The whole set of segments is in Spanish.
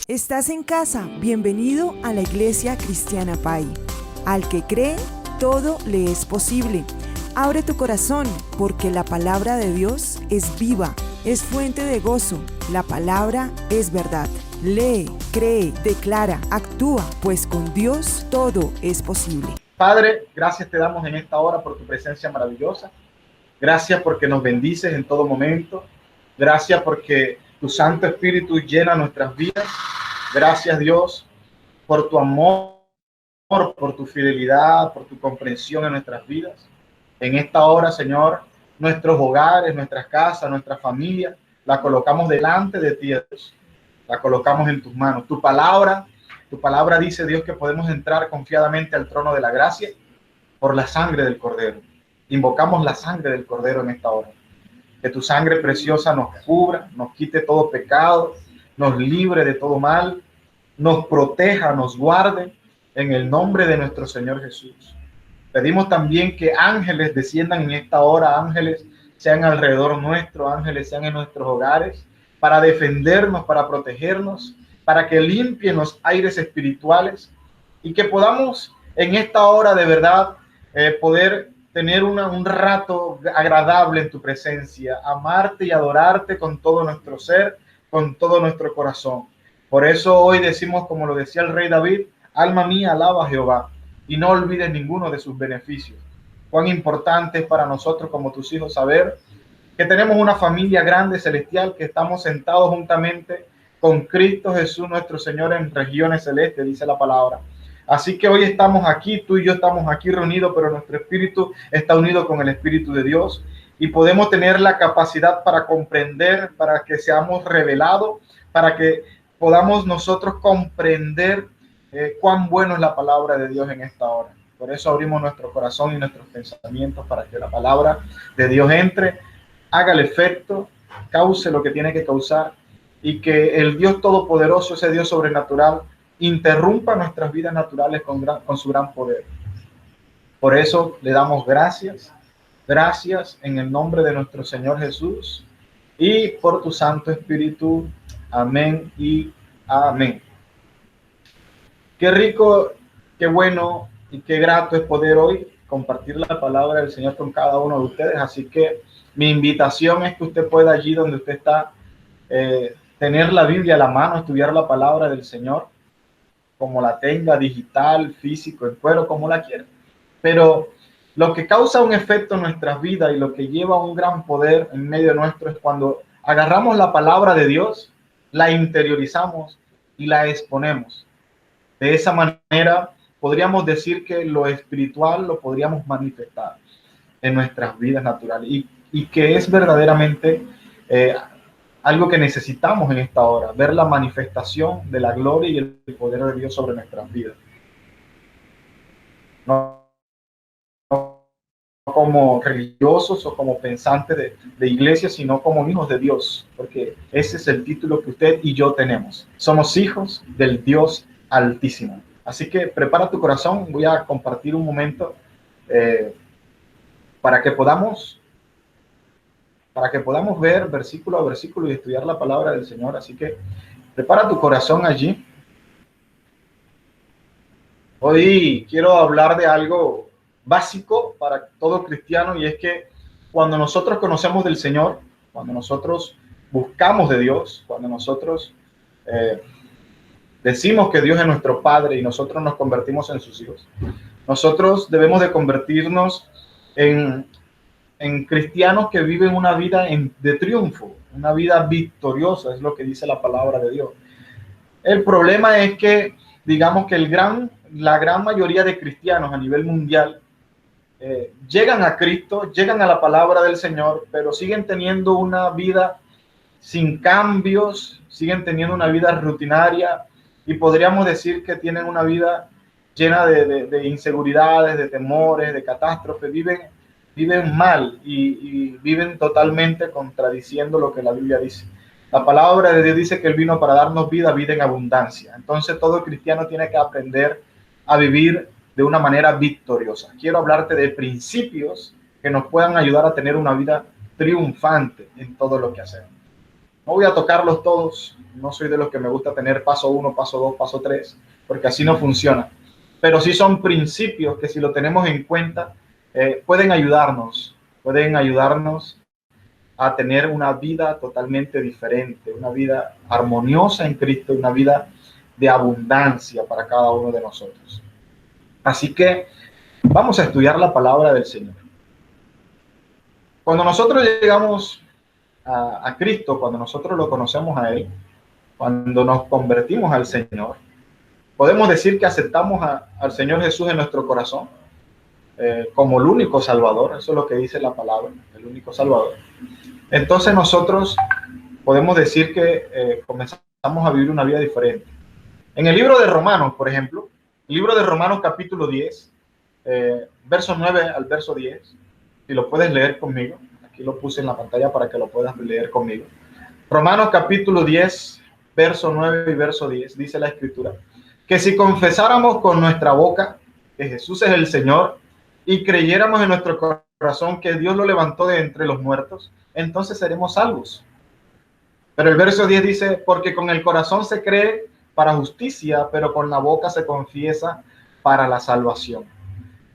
Estás en casa, bienvenido a la Iglesia Cristiana Pai. Al que cree, todo le es posible. Abre tu corazón, porque la palabra de Dios es viva, es fuente de gozo. La palabra es verdad. Lee, cree, declara, actúa, pues con Dios todo es posible. Padre, gracias te damos en esta hora por tu presencia maravillosa. Gracias porque nos bendices en todo momento. Gracias porque tu Santo Espíritu llena nuestras vidas. Gracias, Dios, por tu amor, por tu fidelidad, por tu comprensión en nuestras vidas. En esta hora, Señor, nuestros hogares, nuestras casas, nuestra familia, la colocamos delante de ti, Dios. La colocamos en tus manos. Tu palabra dice, Dios, que podemos entrar confiadamente al trono de la gracia por la sangre del Cordero. Invocamos la sangre del Cordero en esta hora. Que tu sangre preciosa nos cubra, nos quite todo pecado, nos libre de todo mal, nos proteja, nos guarde, en el nombre de nuestro Señor Jesús. Pedimos también que ángeles desciendan en esta hora, ángeles sean alrededor nuestro, ángeles sean en nuestros hogares, para defendernos, para protegernos, para que limpien los aires espirituales y que podamos en esta hora de verdad poder tener un rato agradable en tu presencia, amarte y adorarte con todo nuestro ser, con todo nuestro corazón. Por eso hoy decimos, como lo decía el rey David, alma mía, alaba a Jehová y no olvides ninguno de sus beneficios. Cuán importante es para nosotros como tus hijos saber que tenemos una familia grande celestial, que estamos sentados juntamente con Cristo Jesús nuestro Señor en regiones celestes, dice la palabra. Así que hoy estamos aquí, tú y yo estamos aquí reunidos, pero nuestro espíritu está unido con el Espíritu de Dios y podemos tener la capacidad para comprender, para que seamos revelados, para que podamos nosotros comprender cuán bueno es la palabra de Dios en esta hora. Por eso abrimos nuestro corazón y nuestros pensamientos para que la palabra de Dios entre, haga el efecto, cause lo que tiene que causar y que el Dios Todopoderoso, ese Dios sobrenatural, interrumpa nuestras vidas naturales con su gran poder. Por eso le damos gracias en el nombre de nuestro Señor Jesús y por tu Santo Espíritu. Amén y amén. Qué rico, qué bueno y qué grato es poder hoy compartir la palabra del Señor con cada uno de ustedes. Así que mi invitación es que usted pueda allí donde usted está tener la Biblia a la mano, estudiar la palabra del Señor, como la tenga, digital, físico, en cuero, como la quiera. Pero lo que causa un efecto en nuestras vidas y lo que lleva un gran poder en medio nuestro es cuando agarramos la palabra de Dios, la interiorizamos y la exponemos. De esa manera podríamos decir que lo espiritual lo podríamos manifestar en nuestras vidas naturales y que es verdaderamente algo que necesitamos en esta hora, ver la manifestación de la gloria y el poder de Dios sobre nuestras vidas. No como religiosos o como pensantes de iglesia, sino como hijos de Dios, porque ese es el título que usted y yo tenemos. Somos hijos del Dios Altísimo. Así que prepara tu corazón, voy a compartir un momento para que podamos ver versículo a versículo y estudiar la palabra del Señor. Así que prepara tu corazón allí. Hoy quiero hablar de algo básico para todo cristiano, y es que cuando nosotros conocemos del Señor, cuando nosotros buscamos de Dios, cuando nosotros decimos que Dios es nuestro Padre y nosotros nos convertimos en sus hijos, nosotros debemos de convertirnos en cristianos que viven una vida de triunfo, una vida victoriosa, es lo que dice la palabra de Dios. El problema es que, digamos que la gran mayoría de cristianos a nivel mundial llegan a Cristo, llegan a la palabra del Señor, pero siguen teniendo una vida sin cambios, siguen teniendo una vida rutinaria y podríamos decir que tienen una vida llena de inseguridades, de temores, de catástrofes, viven mal y viven totalmente contradiciendo lo que la Biblia dice. La palabra de Dios dice que Él vino para darnos vida en abundancia. Entonces todo cristiano tiene que aprender a vivir de una manera victoriosa. Quiero hablarte de principios que nos puedan ayudar a tener una vida triunfante en todo lo que hacemos. No voy a tocarlos todos, no soy de los que me gusta tener paso 1, paso 2, paso 3, porque así no funciona. Pero sí son principios que si lo tenemos en cuenta, pueden ayudarnos a tener una vida totalmente diferente, una vida armoniosa en Cristo, una vida de abundancia para cada uno de nosotros. Así que vamos a estudiar la palabra del Señor. Cuando nosotros llegamos a Cristo, cuando nosotros lo conocemos a Él, cuando nos convertimos al Señor, podemos decir que aceptamos al Señor Jesús en nuestro corazón como el único Salvador. Eso es lo que dice la palabra, el único Salvador. Entonces nosotros podemos decir que comenzamos a vivir una vida diferente. En el libro de Romanos, por ejemplo, el libro de Romanos capítulo 10, verso 9 al verso 10, si lo puedes leer conmigo, aquí lo puse en la pantalla para que lo puedas leer conmigo. Romanos capítulo 10, verso 9 y verso 10, dice la Escritura, que si confesáramos con nuestra boca que Jesús es el Señor y creyéramos en nuestro corazón que Dios lo levantó de entre los muertos, entonces seremos salvos. Pero el verso 10 dice, porque con el corazón se cree para justicia, pero con la boca se confiesa para la salvación.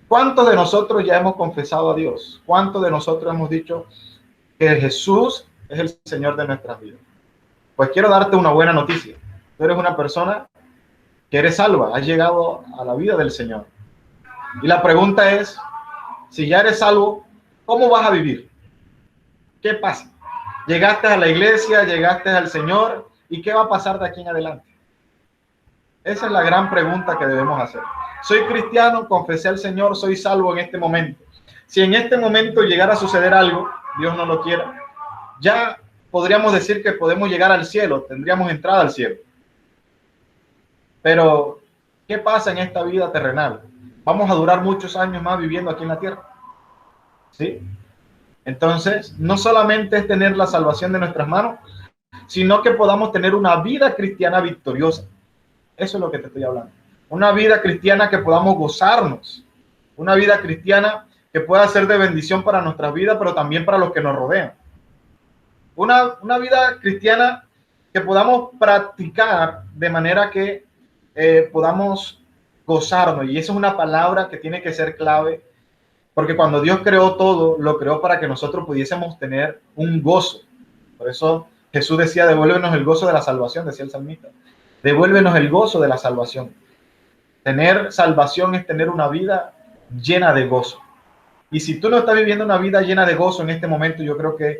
¿Cuántos de nosotros ya hemos confesado a Dios? ¿Cuántos de nosotros hemos dicho que Jesús es el Señor de nuestras vidas? Pues quiero darte una buena noticia. Tú eres una persona que eres salva, has llegado a la vida del Señor. Y la pregunta es, si ya eres salvo, ¿cómo vas a vivir? ¿Qué pasa? Llegaste a la iglesia, llegaste al Señor, ¿y qué va a pasar de aquí en adelante? Esa es la gran pregunta que debemos hacer. Soy cristiano, confesé al Señor, soy salvo en este momento. Si en este momento llegara a suceder algo, Dios no lo quiera, ya podríamos decir que podemos llegar al cielo, tendríamos entrada al cielo. Pero, ¿qué pasa en esta vida terrenal? Vamos a durar muchos años más viviendo aquí en la tierra. ¿Sí? Entonces, no solamente es tener la salvación de nuestras manos, sino que podamos tener una vida cristiana victoriosa. Eso es lo que te estoy hablando. Una vida cristiana que podamos gozarnos. Una vida cristiana que pueda ser de bendición para nuestras vidas, pero también para los que nos rodean. Una vida cristiana que podamos practicar de manera que podamos gozarnos. Y esa es una palabra que tiene que ser clave, porque cuando Dios creó todo, lo creó para que nosotros pudiésemos tener un gozo. Por eso Jesús decía, devuélvenos el gozo de la salvación, decía el salmista. Devuélvenos el gozo de la salvación. Tener salvación es tener una vida llena de gozo. Y si tú no estás viviendo una vida llena de gozo en este momento, yo creo que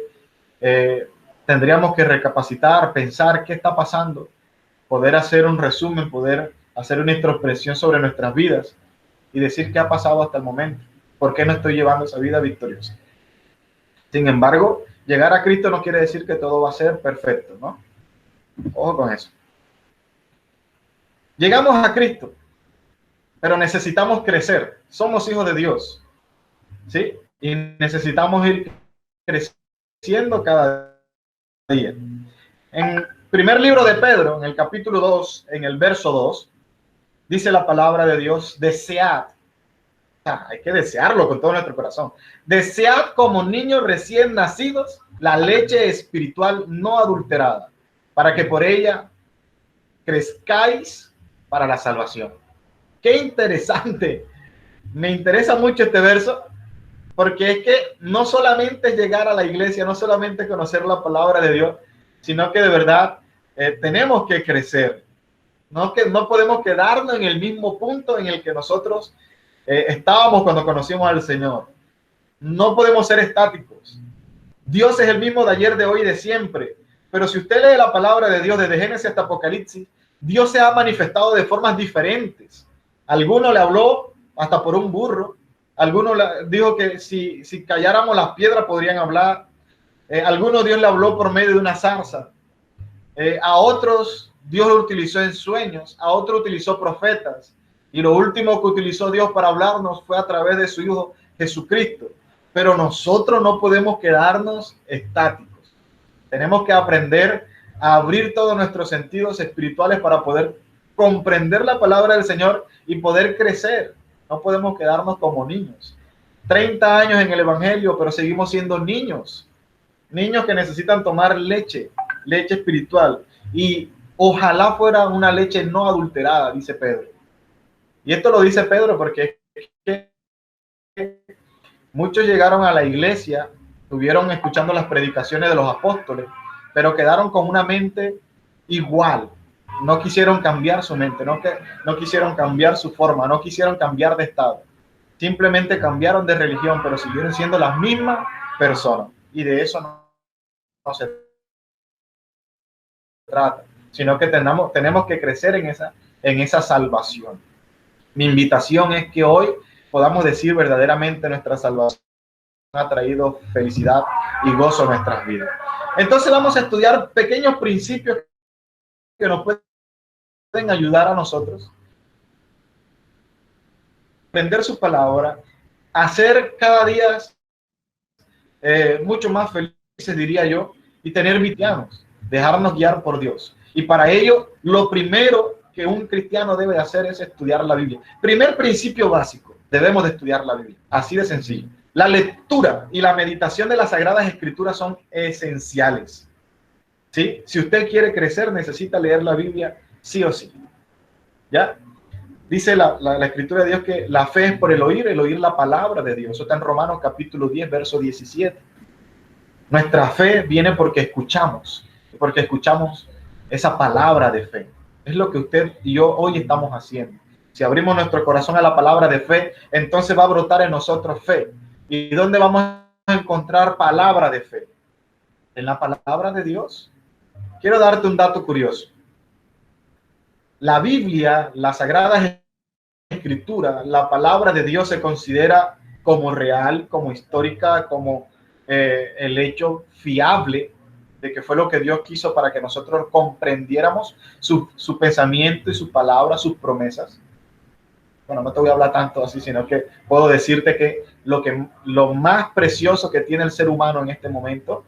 tendríamos que recapacitar, pensar qué está pasando, poder hacer un resumen, poder hacer una introspección sobre nuestras vidas y decir qué ha pasado hasta el momento, por qué no estoy llevando esa vida victoriosa. Sin embargo, llegar a Cristo no quiere decir que todo va a ser perfecto, ¿no? Ojo con eso. Llegamos a Cristo, pero necesitamos crecer. Somos hijos de Dios, ¿sí? Y necesitamos ir creciendo cada día. En primer libro de Pedro, en el capítulo 2, en el verso 2, dice la palabra de Dios, desead. Hay que desearlo con todo nuestro corazón. Desead como niños recién nacidos la leche espiritual no adulterada, para que por ella crezcáis para la salvación. Qué interesante. Me interesa mucho este verso, porque es que no solamente es llegar a la iglesia, no solamente conocer la palabra de Dios, sino que de verdad tenemos que crecer. No podemos quedarnos en el mismo punto en el que nosotros estábamos cuando conocimos al Señor. No podemos ser estáticos. Dios es el mismo de ayer, de hoy y de siempre. Pero si usted lee la palabra de Dios desde Génesis hasta Apocalipsis, Dios se ha manifestado de formas diferentes. Alguno le habló hasta por un burro. Alguno dijo que si calláramos las piedras podrían hablar. Alguno Dios le habló por medio de una zarza. A otros Dios lo utilizó en sueños. A otros utilizó profetas. Y lo último que utilizó Dios para hablarnos fue a través de su Hijo Jesucristo. Pero nosotros no podemos quedarnos estáticos. Tenemos que aprender a abrir todos nuestros sentidos espirituales para poder comprender la palabra del Señor y poder crecer. No podemos quedarnos como niños. 30 años en el Evangelio, pero seguimos siendo niños. Niños que necesitan tomar leche. leche espiritual. Y ojalá fuera una leche no adulterada, dice Pedro. Y esto lo dice Pedro porque es que muchos llegaron a la iglesia, estuvieron escuchando las predicaciones de los apóstoles, pero quedaron con una mente igual. No quisieron cambiar su mente, no quisieron cambiar su forma, no quisieron cambiar de estado. Simplemente cambiaron de religión, pero siguieron siendo las mismas personas. Y de eso no se trata, sino que tenemos que crecer en esa salvación. Mi invitación es que hoy podamos decir verdaderamente nuestra salvación ha traído felicidad y gozo a nuestras vidas. Entonces vamos a estudiar pequeños principios que nos pueden ayudar a nosotros a aprender su palabra, a ser cada día mucho más felices, diría yo, y tener cristianos, dejarnos guiar por Dios. Y para ello, lo primero que un cristiano debe hacer es estudiar la Biblia. Primer principio básico, debemos de estudiar la Biblia, así de sencillo. La lectura y la meditación de las Sagradas Escrituras son esenciales. ¿Sí? Si usted quiere crecer, necesita leer la Biblia sí o sí. ¿Ya? Dice la Escritura de Dios que la fe es por el oír la palabra de Dios. Eso está en Romanos capítulo 10, verso 17. Nuestra fe viene porque escuchamos esa palabra de fe. Es lo que usted y yo hoy estamos haciendo. Si abrimos nuestro corazón a la palabra de fe, entonces va a brotar en nosotros fe. ¿Y dónde vamos a encontrar palabra de fe? En la palabra de Dios. Quiero darte un dato curioso. La Biblia, la Sagrada Escritura, la palabra de Dios se considera como real, como histórica, como el hecho fiable de que fue lo que Dios quiso para que nosotros comprendiéramos su pensamiento y su palabra, sus promesas. Bueno, no te voy a hablar tanto así, sino que puedo decirte que lo más precioso que tiene el ser humano en este momento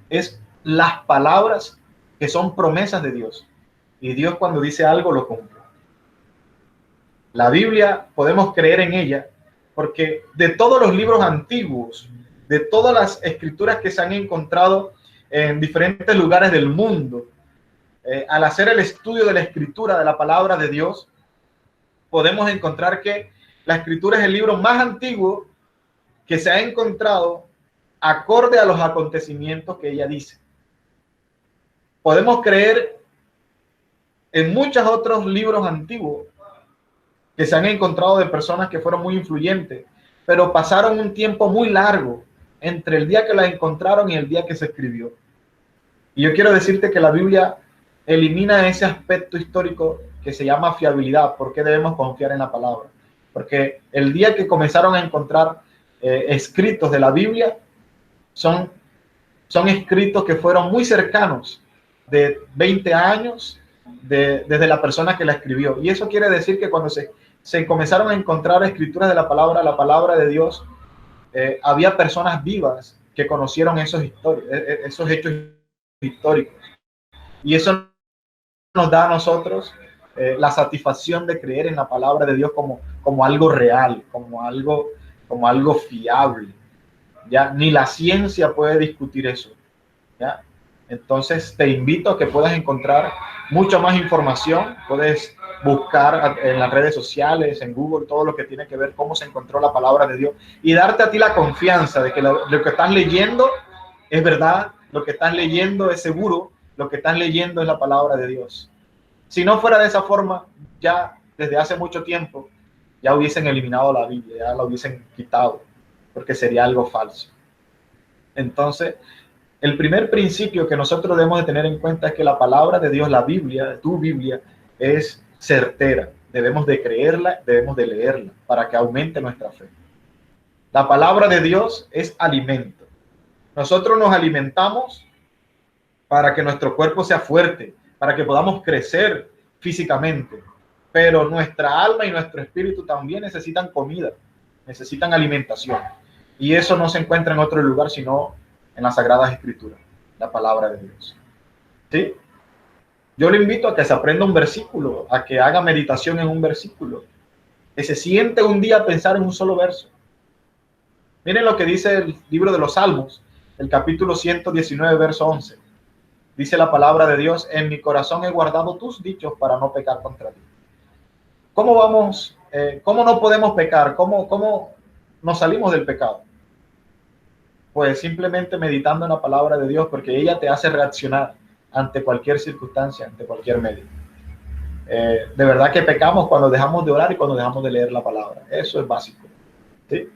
es las palabras que son promesas de Dios. Y Dios cuando dice algo lo cumple. La Biblia podemos creer en ella porque de todos los libros antiguos, de todas las escrituras que se han encontrado en diferentes lugares del mundo, al hacer el estudio de la escritura, de la palabra de Dios, podemos encontrar que la escritura es el libro más antiguo que se ha encontrado acorde a los acontecimientos que ella dice. Podemos creer en muchos otros libros antiguos que se han encontrado de personas que fueron muy influyentes, pero pasaron un tiempo muy largo entre el día que la encontraron y el día que se escribió. Y yo quiero decirte que la Biblia elimina ese aspecto histórico que se llama fiabilidad. ¿Por qué debemos confiar en la palabra? Porque el día que comenzaron a encontrar escritos de la Biblia, son escritos que fueron muy cercanos, de 20 años, desde la persona que la escribió. Y eso quiere decir que cuando se comenzaron a encontrar escrituras de la palabra de Dios, había personas vivas que conocieron esos hechos históricos. Y eso nos da a nosotros la satisfacción de creer en la palabra de Dios como algo real, como algo fiable. ¿Ya? Ni la ciencia puede discutir eso. ¿Ya? Entonces te invito a que puedas encontrar mucha más información. Puedes buscar en las redes sociales, en Google, todo lo que tiene que ver cómo se encontró la palabra de Dios y darte a ti la confianza de que lo que estás leyendo es verdad, lo que estás leyendo es seguro, lo que estás leyendo es la palabra de Dios. Si no fuera de esa forma, ya desde hace mucho tiempo ya hubiesen eliminado la Biblia, ya la hubiesen quitado, porque sería algo falso. Entonces, el primer principio que nosotros debemos de tener en cuenta es que la palabra de Dios, la Biblia, tu Biblia, es certera. Debemos de creerla, debemos de leerla para que aumente nuestra fe. La palabra de Dios es alimento. Nosotros nos alimentamos para que nuestro cuerpo sea fuerte, para que podamos crecer físicamente. Pero nuestra alma y nuestro espíritu también necesitan comida, necesitan alimentación. Y eso no se encuentra en otro lugar sino en las Sagradas Escrituras, la palabra de Dios. ¿Sí? Yo le invito a que se aprenda un versículo, a que haga meditación en un versículo, que se siente un día a pensar en un solo verso. Miren lo que dice el libro de los Salmos, el capítulo 119, verso 11. Dice la palabra de Dios, en mi corazón he guardado tus dichos para no pecar contra ti. ¿Cómo no podemos pecar? ¿Cómo nos salimos del pecado? Pues simplemente meditando en la palabra de Dios, porque ella te hace reaccionar ante cualquier circunstancia, ante cualquier medio. De verdad que pecamos cuando dejamos de orar y cuando dejamos de leer la palabra. Eso es básico, ¿sí?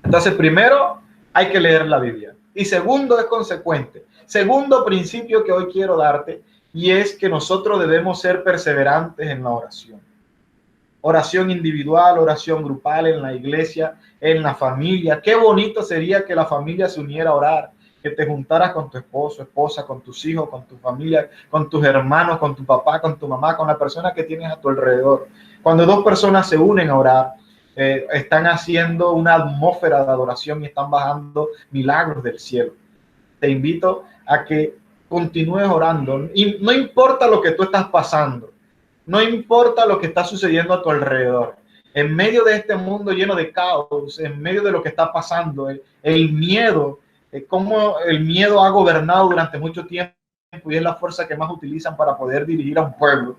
Entonces, primero, hay que leer la Biblia. Y segundo, es consecuente. Segundo principio que hoy quiero darte, y es que nosotros debemos ser perseverantes en la oración. Oración individual, oración grupal en la iglesia, en la familia. Qué bonito sería que la familia se uniera a orar, que te juntaras con tu esposo, esposa, con tus hijos, con tu familia, con tus hermanos, con tu papá, con tu mamá, con la persona que tienes a tu alrededor. Cuando dos personas se unen a orar, están haciendo una atmósfera de adoración y están bajando milagros del cielo. Te invito a que continúes orando, y no importa lo que tú estás pasando, no importa lo que está sucediendo a tu alrededor, en medio de este mundo lleno de caos, en medio de lo que está pasando, el miedo, cómo el miedo ha gobernado durante mucho tiempo y es la fuerza que más utilizan para poder dirigir a un pueblo.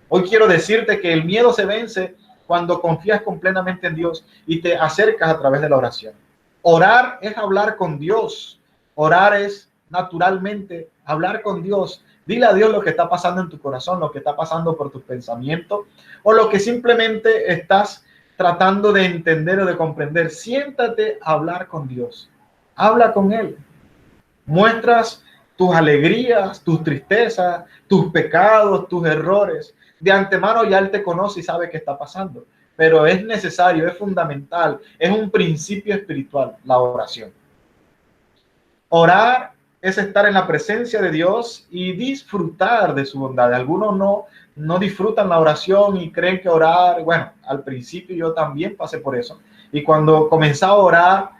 Hoy quiero decirte que el miedo se vence cuando confías completamente en Dios y te acercas a través de la oración. Orar es hablar con Dios. Orar es naturalmente hablar con Dios. Dile a Dios lo que está pasando en tu corazón, lo que está pasando por tus pensamientos o lo que simplemente estás tratando de entender o de comprender. Siéntate a hablar con Dios. Habla con Él. Muestras tus alegrías, tus tristezas, tus pecados, tus errores. De antemano ya Él te conoce y sabe qué está pasando. Pero es necesario, es fundamental, es un principio espiritual, la oración. Orar es estar en la presencia de Dios y disfrutar de su bondad. Algunos no disfrutan la oración y creen que orar, bueno, al principio yo también pasé por eso. Y cuando comenzaba a orar,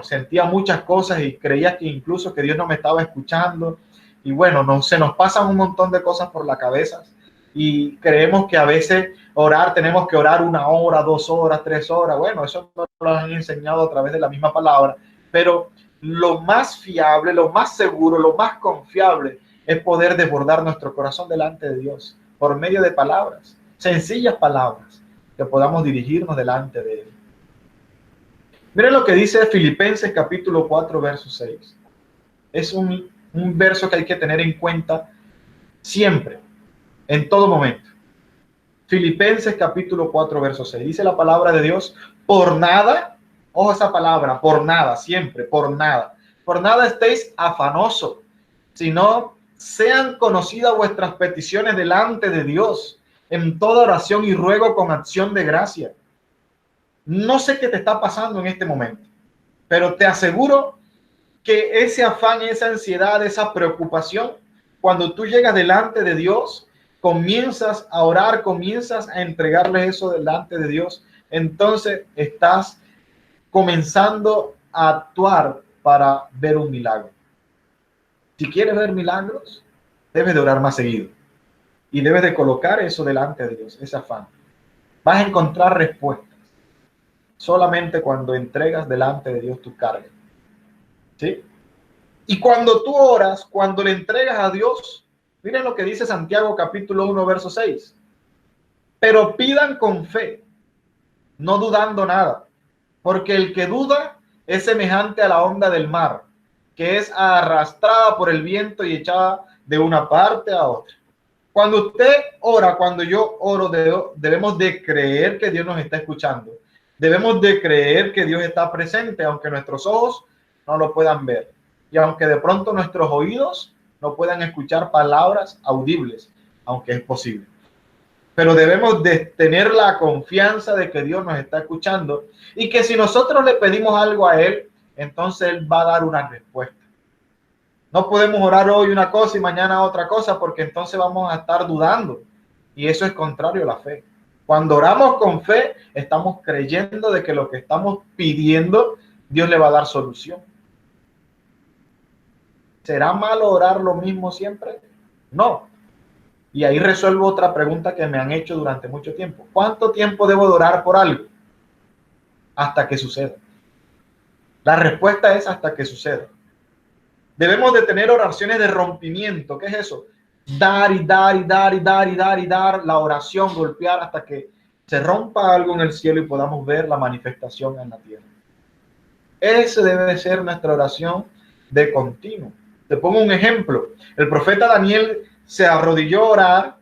sentía muchas cosas y creía que incluso que Dios no me estaba escuchando. Y bueno, se nos pasan un montón de cosas por la cabeza y creemos que a veces tenemos que orar 1 hora, 2 horas, 3 horas. Bueno, eso nos lo han enseñado a través de la misma palabra, pero lo más fiable, lo más seguro, lo más confiable es poder desbordar nuestro corazón delante de Dios por medio de palabras, sencillas palabras, que podamos dirigirnos delante de Él. Miren lo que dice Filipenses capítulo 4, verso 6. Es un verso que hay que tener en cuenta siempre, en todo momento. Filipenses capítulo 4, verso 6. Dice la palabra de Dios, por nada, ojo esa palabra, por nada, siempre, por nada estéis afanosos, sino sean conocidas vuestras peticiones delante de Dios, en toda oración y ruego con acción de gracia. No sé qué te está pasando en este momento, pero te aseguro que ese afán, esa ansiedad, esa preocupación, cuando tú llegas delante de Dios, comienzas a orar, comienzas a entregarle eso delante de Dios, entonces estás comenzando a actuar para ver un milagro. Si quieres ver milagros, debes de orar más seguido y debes de colocar eso delante de Dios, ese afán. Vas a encontrar respuestas solamente cuando entregas delante de Dios tu carga, ¿sí? Y cuando tú oras, cuando le entregas a Dios, miren lo que dice Santiago capítulo 1, verso 6. Pero pidan con fe, no dudando nada, porque el que duda es semejante a la onda del mar, que es arrastrada por el viento y echada de una parte a otra. Cuando usted ora, cuando yo oro, debemos de creer que Dios nos está escuchando. Debemos de creer que Dios está presente, aunque nuestros ojos no lo puedan ver. Y aunque de pronto nuestros oídos no puedan escuchar palabras audibles, aunque es posible. Pero debemos de tener la confianza de que Dios nos está escuchando y que si nosotros le pedimos algo a Él, entonces Él va a dar una respuesta. No podemos orar hoy una cosa y mañana otra cosa, porque entonces vamos a estar dudando y eso es contrario a la fe. Cuando oramos con fe, estamos creyendo de que lo que estamos pidiendo, Dios le va a dar solución. ¿Será malo orar lo mismo siempre? No. Y ahí resuelvo otra pregunta que me han hecho durante mucho tiempo. ¿Cuánto tiempo debo de orar por algo? Hasta que suceda. La respuesta es hasta que suceda. Debemos de tener oraciones de rompimiento. ¿Qué es eso? Dar y dar y dar y dar y dar y dar la oración, golpear hasta que se rompa algo en el cielo y podamos ver la manifestación en la tierra. Esa debe ser nuestra oración de continuo. Te pongo un ejemplo. El profeta Daniel se arrodilló a orar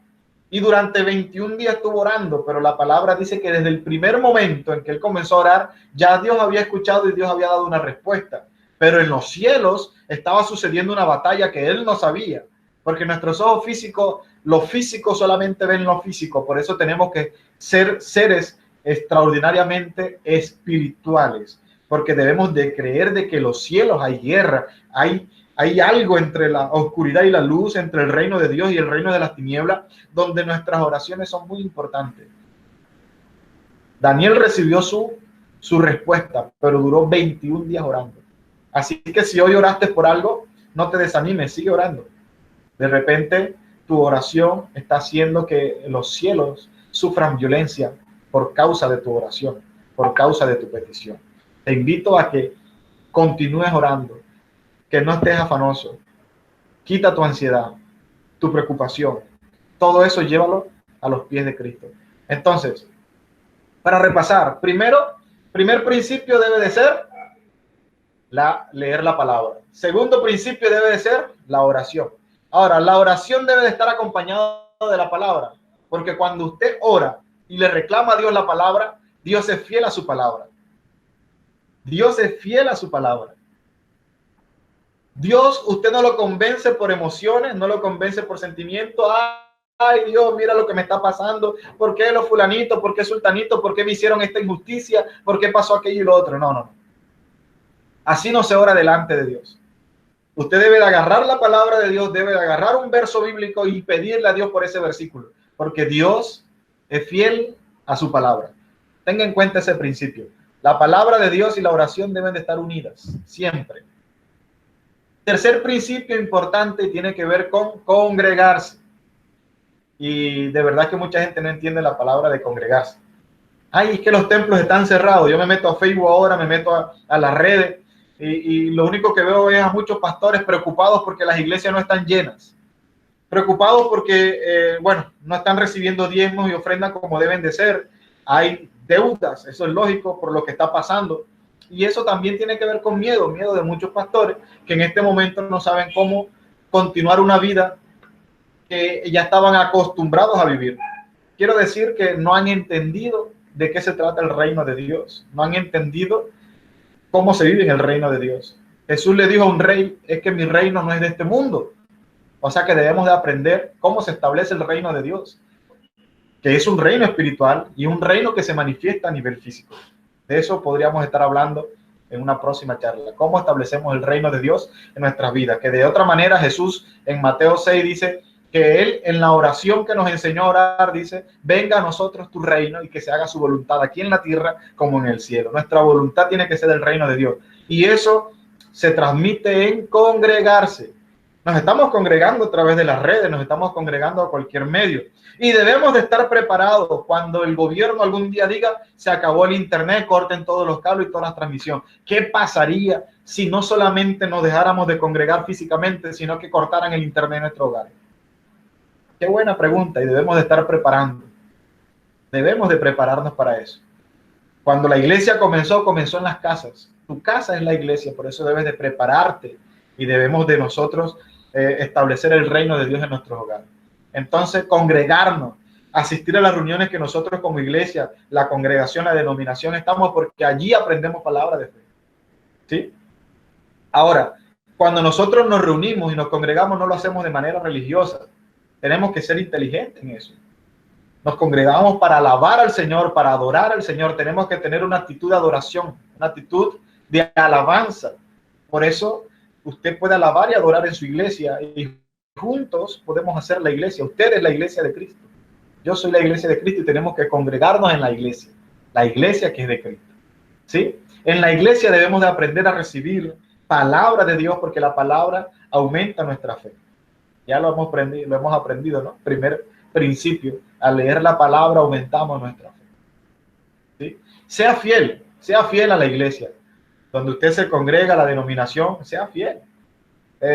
y durante 21 días estuvo orando, pero la palabra dice que desde el primer momento en que él comenzó a orar, ya Dios había escuchado y Dios había dado una respuesta. Pero en los cielos estaba sucediendo una batalla que él no sabía, porque nuestros ojos físicos, lo físico solamente ven lo físico, por eso tenemos que ser seres extraordinariamente espirituales, porque debemos de creer de que los cielos hay guerra, hay algo entre la oscuridad y la luz, entre el reino de Dios y el reino de las tinieblas, donde nuestras oraciones son muy importantes. Daniel recibió su respuesta, pero duró 21 días orando. Así que si hoy oraste por algo, no te desanimes, sigue orando. De repente tu oración está haciendo que los cielos sufran violencia por causa de tu oración, por causa de tu petición. Te invito a que continúes orando, que no estés afanoso. Quita tu ansiedad, tu preocupación. Todo eso llévalo a los pies de Cristo. Entonces, para repasar, primer principio debe de ser leer la palabra. Segundo principio debe de ser la oración. Ahora, la oración debe de estar acompañada de la palabra, porque cuando usted ora y le reclama a Dios la palabra, Dios es fiel a su palabra. Dios es fiel a su palabra. Dios, usted no lo convence por emociones, no lo convence por sentimientos. Ay, Dios, mira lo que me está pasando. ¿Por qué los fulanitos? ¿Por qué sultanito? ¿Por qué me hicieron esta injusticia? ¿Por qué pasó aquello y lo otro? No. Así no se ora delante de Dios. Usted debe de agarrar la palabra de Dios, debe de agarrar un verso bíblico y pedirle a Dios por ese versículo, porque Dios es fiel a su palabra. Tenga en cuenta ese principio. La palabra de Dios y la oración deben de estar unidas, siempre. Tercer principio importante tiene que ver con congregarse. Y de verdad que mucha gente no entiende la palabra de congregarse. Ay, es que los templos están cerrados. Yo me meto a Facebook ahora, me meto a las redes y lo único que veo es a muchos pastores preocupados porque las iglesias no están llenas. Preocupados porque, no están recibiendo diezmos y ofrendas como deben de ser. Hay deudas, eso es lógico por lo que está pasando. Y eso también tiene que ver con miedo de muchos pastores que en este momento no saben cómo continuar una vida que ya estaban acostumbrados a vivir. Quiero decir que no han entendido de qué se trata el reino de Dios. No han entendido cómo se vive en el reino de Dios. Jesús le dijo a un rey, es que mi reino no es de este mundo. O sea que debemos de aprender cómo se establece el reino de Dios, que es un reino espiritual y un reino que se manifiesta a nivel físico. De eso podríamos estar hablando en una próxima charla. Cómo establecemos el reino de Dios en nuestras vidas. Que de otra manera Jesús en Mateo 6 dice que él en la oración que nos enseñó a orar dice, venga a nosotros tu reino y que se haga su voluntad aquí en la tierra como en el cielo. Nuestra voluntad tiene que ser el reino de Dios. Y eso se transmite en congregarse. Nos estamos congregando a través de las redes, nos estamos congregando a cualquier medio. Y debemos de estar preparados cuando el gobierno algún día diga, se acabó el internet, corten todos los cables y todas las transmisiones. ¿Qué pasaría si no solamente nos dejáramos de congregar físicamente, sino que cortaran el internet en nuestro hogar? Qué buena pregunta y debemos de estar preparando. Debemos de prepararnos para eso. Cuando la iglesia comenzó en las casas. Tu casa es la iglesia, por eso debes de prepararte y debemos de nosotros establecer el reino de Dios en nuestros hogares. Entonces, congregarnos, asistir a las reuniones que nosotros como iglesia, la congregación, la denominación, estamos porque allí aprendemos palabra de fe. ¿Sí? Ahora, cuando nosotros nos reunimos y nos congregamos, no lo hacemos de manera religiosa. Tenemos que ser inteligentes en eso. Nos congregamos para alabar al Señor, para adorar al Señor. Tenemos que tener una actitud de adoración, una actitud de alabanza. Por eso usted puede alabar y adorar en su iglesia y juntos podemos hacer la iglesia. Usted es la iglesia de Cristo. Yo soy la iglesia de Cristo y tenemos que congregarnos en la iglesia que es de Cristo. ¿Sí? En la iglesia debemos de aprender a recibir palabra de Dios porque la palabra aumenta nuestra fe. Ya lo hemos aprendido, ¿no? Primer principio, al leer la palabra aumentamos nuestra fe. ¿Sí? Sea fiel a la iglesia. Donde usted se congrega, la denominación, sea fiel.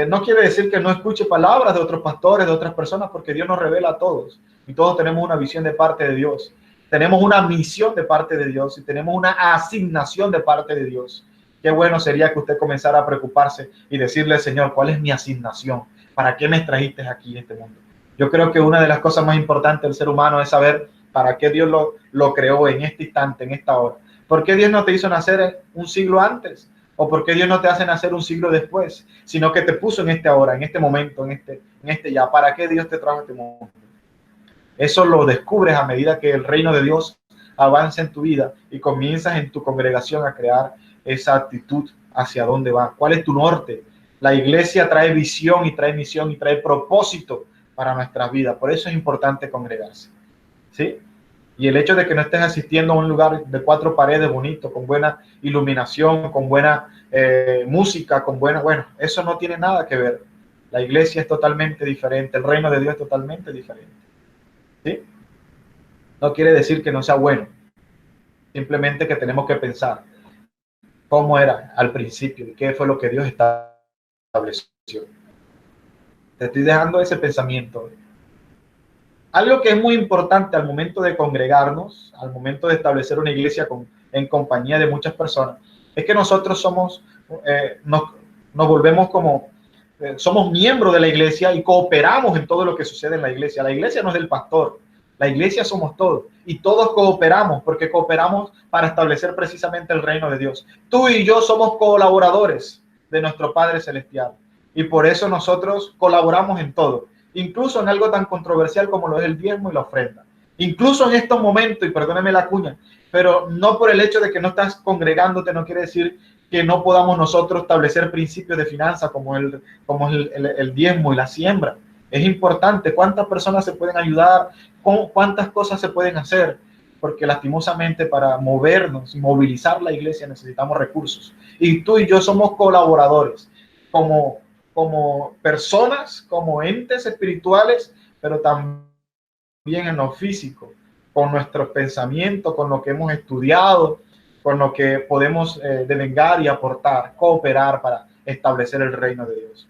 No quiere decir que no escuche palabras de otros pastores, de otras personas, porque Dios nos revela a todos y todos tenemos una visión de parte de Dios. Tenemos una misión de parte de Dios y tenemos una asignación de parte de Dios. Qué bueno sería que usted comenzara a preocuparse y decirle, Señor, ¿cuál es mi asignación? ¿Para qué me trajiste aquí en este mundo? Yo creo que una de las cosas más importantes del ser humano es saber para qué Dios lo creó en este instante, en esta hora. ¿Por qué Dios no te hizo nacer un siglo antes? ¿O por qué Dios no te hace nacer un siglo después? Sino que te puso en este ahora, en este momento, en este ya. ¿Para qué Dios te trajo a este mundo? Eso lo descubres a medida que el reino de Dios avanza en tu vida y comienzas en tu congregación a crear esa actitud hacia dónde va. ¿Cuál es tu norte? La iglesia trae visión y trae misión y trae propósito para nuestras vidas. Por eso es importante congregarse, ¿sí? Y el hecho de que no estés asistiendo a un lugar de 4 paredes bonito, con buena iluminación, con buena música, bueno, eso no tiene nada que ver. La iglesia es totalmente diferente, el reino de Dios es totalmente diferente, ¿sí? No quiere decir que no sea bueno, simplemente que tenemos que pensar cómo era al principio y qué fue lo que Dios estableció. Te estoy dejando ese pensamiento. Algo que es muy importante al momento de congregarnos, al momento de establecer una iglesia en compañía de muchas personas, es que nosotros nos volvemos como, somos miembros de la iglesia y cooperamos en todo lo que sucede en la iglesia. La iglesia no es del pastor, la iglesia somos todos y todos cooperamos porque cooperamos para establecer precisamente el reino de Dios. Tú y yo somos colaboradores de nuestro Padre Celestial y por eso nosotros colaboramos en todo. Incluso en algo tan controversial como lo es el diezmo y la ofrenda. Incluso en estos momentos, y perdóneme la cuña, pero no por el hecho de que no estás congregándote, no quiere decir que no podamos nosotros establecer principios de finanzas como el diezmo y la siembra. Es importante cuántas personas se pueden ayudar, cuántas cosas se pueden hacer, porque lastimosamente para movernos y movilizar la iglesia necesitamos recursos. Y tú y yo somos colaboradores, como personas, como entes espirituales, pero también en lo físico, con nuestros pensamientos, con lo que hemos estudiado, con lo que podemos devengar y aportar, cooperar para establecer el reino de Dios.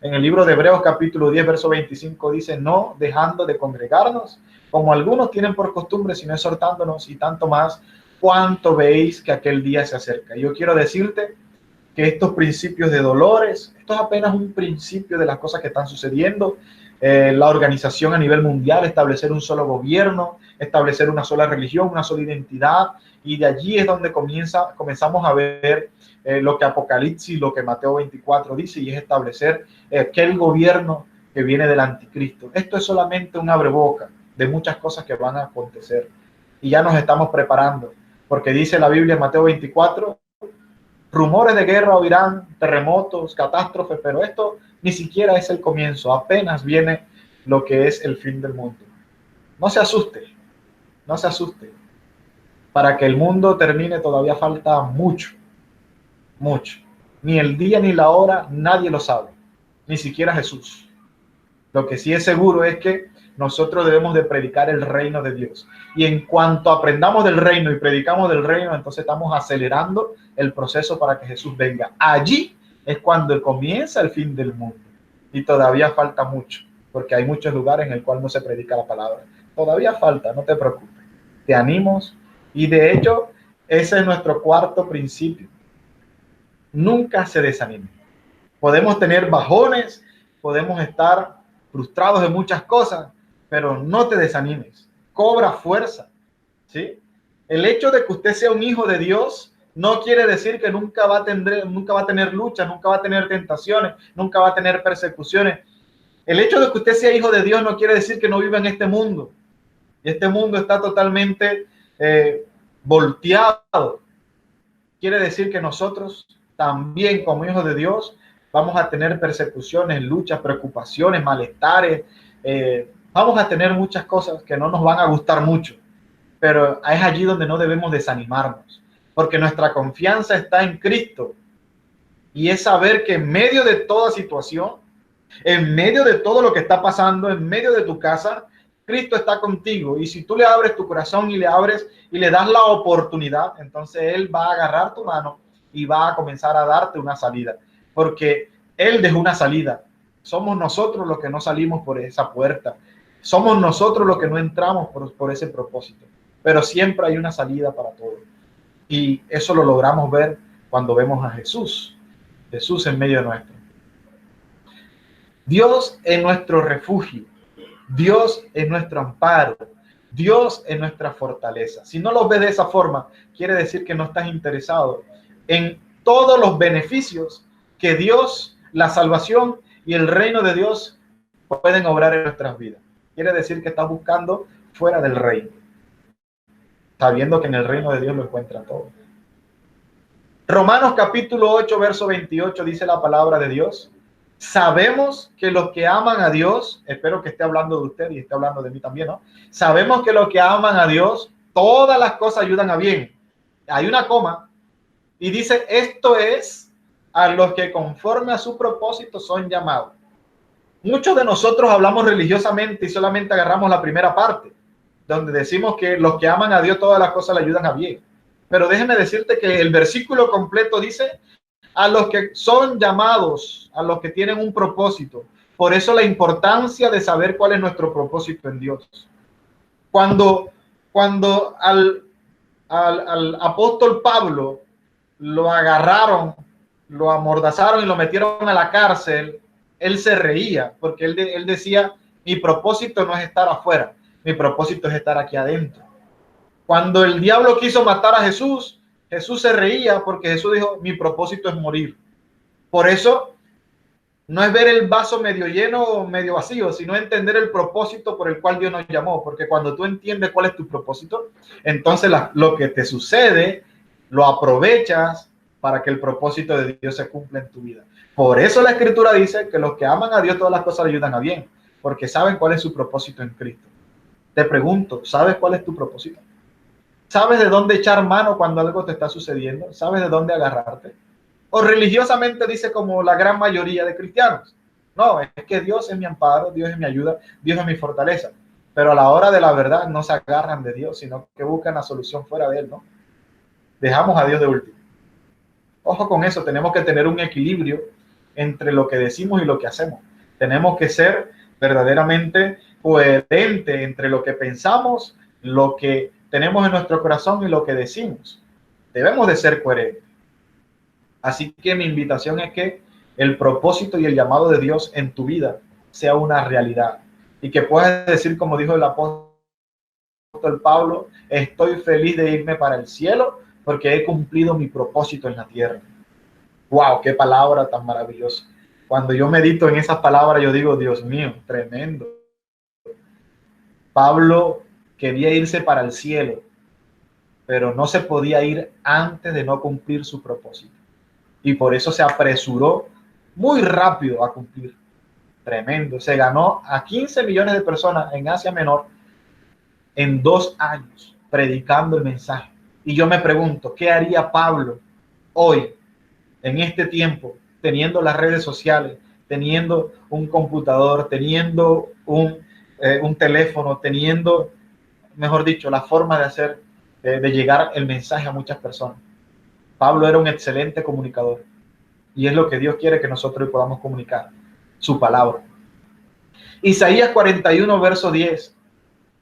En el libro de Hebreos capítulo 10, verso 25 dice, no dejando de congregarnos, como algunos tienen por costumbre, sino exhortándonos y tanto más, cuanto veis que aquel día se acerca. Yo quiero decirte que estos principios de dolores, esto es apenas un principio de las cosas que están sucediendo. La organización a nivel mundial, establecer un solo gobierno, establecer una sola religión, una sola identidad, y de allí es donde comenzamos a ver lo que Apocalipsis, lo que Mateo 24 dice, y es establecer aquel gobierno que viene del anticristo. Esto es solamente un abreboca de muchas cosas que van a acontecer, y ya nos estamos preparando, porque dice la Biblia en Mateo 24, rumores de guerra oirán, terremotos, catástrofes, pero esto ni siquiera es el comienzo, apenas viene lo que es el fin del mundo. No se asuste, no se asuste. Para que el mundo termine todavía falta mucho, mucho. Ni el día ni la hora nadie lo sabe, ni siquiera Jesús. Lo que sí es seguro es que nosotros debemos de predicar el reino de Dios. Y en cuanto aprendamos del reino y predicamos del reino, entonces estamos acelerando el proceso para que Jesús venga. Allí es cuando comienza el fin del mundo. Y todavía falta mucho, porque hay muchos lugares en el cual no se predica la palabra. Todavía falta, no te preocupes. Te animo. Y de hecho, ese es nuestro cuarto principio. Nunca se desanime. Podemos tener bajones, podemos estar frustrados de muchas cosas, pero no te desanimes, cobra fuerza, ¿sí? El hecho de que usted sea un hijo de Dios no quiere decir que nunca va a tener luchas, nunca va a tener tentaciones, nunca va a tener persecuciones. El hecho de que usted sea hijo de Dios no quiere decir que no viva en este mundo. Y este mundo está totalmente volteado. Quiere decir que nosotros también como hijos de Dios vamos a tener persecuciones, luchas, preocupaciones, malestares, vamos a tener muchas cosas que no nos van a gustar mucho, pero es allí donde no debemos desanimarnos, porque nuestra confianza está en Cristo, y es saber que en medio de toda situación, en medio de todo lo que está pasando, en medio de tu casa, Cristo está contigo, y si tú le abres tu corazón y le das la oportunidad, entonces Él va a agarrar tu mano y va a comenzar a darte una salida, porque Él dejó una salida. Somos nosotros los que no salimos por esa puerta. Somos nosotros los que no entramos por ese propósito. Pero siempre hay una salida para todo. Y eso lo logramos ver cuando vemos a Jesús. Jesús en medio de nuestro. Dios es nuestro refugio. Dios es nuestro amparo. Dios es nuestra fortaleza. Si no lo ves de esa forma, quiere decir que no estás interesado en todos los beneficios que Dios, la salvación y el reino de Dios pueden obrar en nuestras vidas. Quiere decir que estás buscando fuera del reino, sabiendo que en el reino de Dios lo encuentra todo. Romanos capítulo 8, verso 28 dice la palabra de Dios. Sabemos que los que aman a Dios, espero que esté hablando de usted y esté hablando de mí también, ¿no? Sabemos que los que aman a Dios, todas las cosas ayudan a bien. Hay una coma y dice, esto es a los que conforme a su propósito son llamados. Muchos de nosotros hablamos religiosamente y solamente agarramos la primera parte, donde decimos que los que aman a Dios, todas las cosas le ayudan a bien. Pero déjeme decirte que el versículo completo dice, a los que son llamados, a los que tienen un propósito. Por eso la importancia de saber cuál es nuestro propósito en Dios. Cuando al apóstol Pablo lo agarraron, lo amordazaron y lo metieron a la cárcel, él se reía porque él decía, mi propósito no es estar afuera, mi propósito es estar aquí adentro. Cuando el diablo quiso matar a Jesús, Jesús se reía porque Jesús dijo, mi propósito es morir. Por eso no es ver el vaso medio lleno o medio vacío, sino entender el propósito por el cual Dios nos llamó. Porque cuando tú entiendes cuál es tu propósito, entonces lo que te sucede lo aprovechas para que el propósito de Dios se cumpla en tu vida. Por eso la Escritura dice que los que aman a Dios todas las cosas le ayudan a bien, porque saben cuál es su propósito en Cristo. Te pregunto, ¿sabes cuál es tu propósito? ¿Sabes de dónde echar mano cuando algo te está sucediendo? ¿Sabes de dónde agarrarte? O religiosamente dice como la gran mayoría de cristianos. No, es que Dios es mi amparo, Dios es mi ayuda, Dios es mi fortaleza. Pero a la hora de la verdad no se agarran de Dios, sino que buscan la solución fuera de Él, ¿no? Dejamos a Dios de último. Ojo con eso, tenemos que tener un equilibrio entre lo que decimos y lo que hacemos. Tenemos que ser verdaderamente coherentes entre lo que pensamos, lo que tenemos en nuestro corazón y lo que decimos. Debemos de ser coherentes. Así que mi invitación es que el propósito y el llamado de Dios en tu vida sea una realidad y que puedas decir, como dijo el apóstol Pablo, estoy feliz de irme para el cielo porque he cumplido mi propósito en la tierra. ¡Wow! ¡Qué palabra tan maravillosa! Cuando yo medito en esas palabras, yo digo, Dios mío, tremendo. Pablo quería irse para el cielo, pero no se podía ir antes de no cumplir su propósito. Y por eso se apresuró muy rápido a cumplir. Tremendo. Se ganó a 15 millones de personas en Asia Menor en 2 años predicando el mensaje. Y yo me pregunto, ¿qué haría Pablo hoy, en este tiempo, teniendo las redes sociales, teniendo un computador, teniendo un teléfono, teniendo, mejor dicho, la forma de hacer, de llegar el mensaje a muchas personas? Pablo era un excelente comunicador y es lo que Dios quiere que nosotros podamos comunicar, su palabra. Isaías 41, verso 10,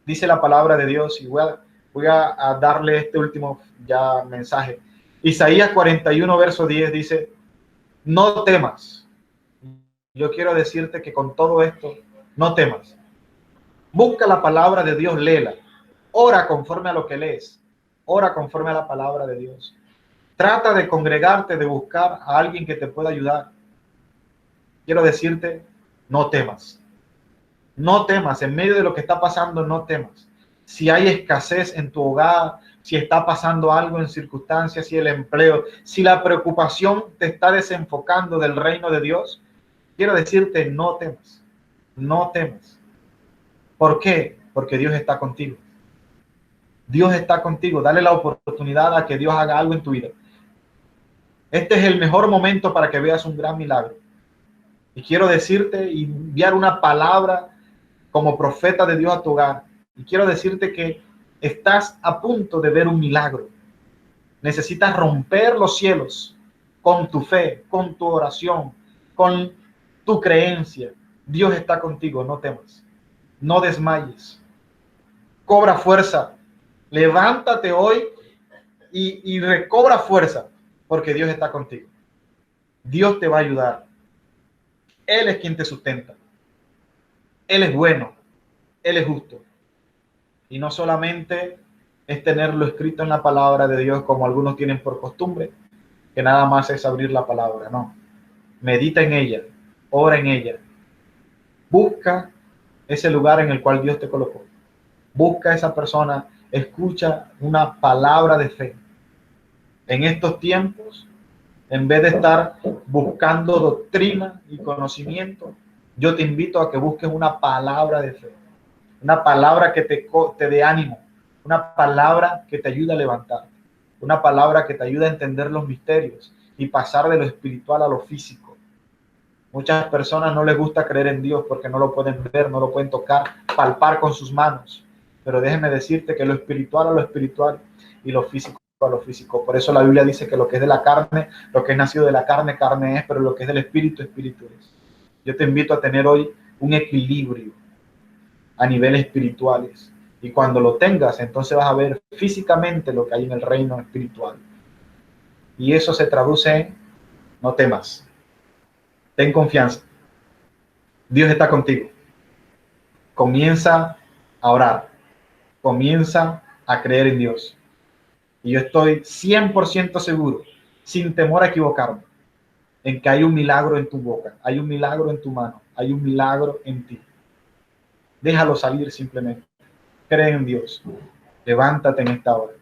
dice la palabra de Dios, y voy a darle este último ya mensaje. Isaías 41, verso 10 dice, no temas. Yo quiero decirte que con todo esto, no temas. Busca la palabra de Dios, léela. Ora conforme a lo que lees. Ora conforme a la palabra de Dios. Trata de congregarte, de buscar a alguien que te pueda ayudar. Quiero decirte, no temas. No temas. En medio de lo que está pasando, no temas. Si hay escasez en tu hogar, si está pasando algo en circunstancias, si el empleo, si la preocupación te está desenfocando del reino de Dios, quiero decirte, no temas. No temas. ¿Por qué? Porque Dios está contigo. Dios está contigo. Dale la oportunidad a que Dios haga algo en tu vida. Este es el mejor momento para que veas un gran milagro. Y quiero decirte y enviar una palabra como profeta de Dios a tu hogar. Y quiero decirte que estás a punto de ver un milagro. Necesitas romper los cielos con tu fe, con tu oración, con tu creencia. Dios está contigo, no temas, no desmayes, cobra fuerza, levántate hoy y recobra fuerza, porque Dios está contigo. Dios te va a ayudar. Él es quien te sustenta. Él es bueno, Él es justo. Y no solamente es tenerlo escrito en la palabra de Dios como algunos tienen por costumbre, que nada más es abrir la palabra, no. Medita en ella, ora en ella. Busca ese lugar en el cual Dios te colocó. Busca a esa persona, escucha una palabra de fe. En estos tiempos, en vez de estar buscando doctrina y conocimiento, yo te invito a que busques una palabra de fe, una palabra que te dé ánimo, una palabra que te ayude a levantarte, una palabra que te ayude a entender los misterios y pasar de lo espiritual a lo físico. Muchas personas no les gusta creer en Dios porque no lo pueden ver, no lo pueden tocar, palpar con sus manos. Pero déjeme decirte que lo espiritual a lo espiritual y lo físico a lo físico. Por eso la Biblia dice que lo que es de la carne, lo que es nacido de la carne, carne es, pero lo que es del espíritu, espíritu es. Yo te invito a tener hoy un equilibrio a niveles espirituales. Y cuando lo tengas, entonces vas a ver físicamente lo que hay en el reino espiritual. Y eso se traduce en: no temas. Ten confianza. Dios está contigo. Comienza a orar. Comienza a creer en Dios. Y yo estoy 100% seguro, sin temor a equivocarme, en que hay un milagro en tu boca, hay un milagro en tu mano, hay un milagro en ti. Déjalo salir simplemente. Cree en Dios. Levántate en esta hora.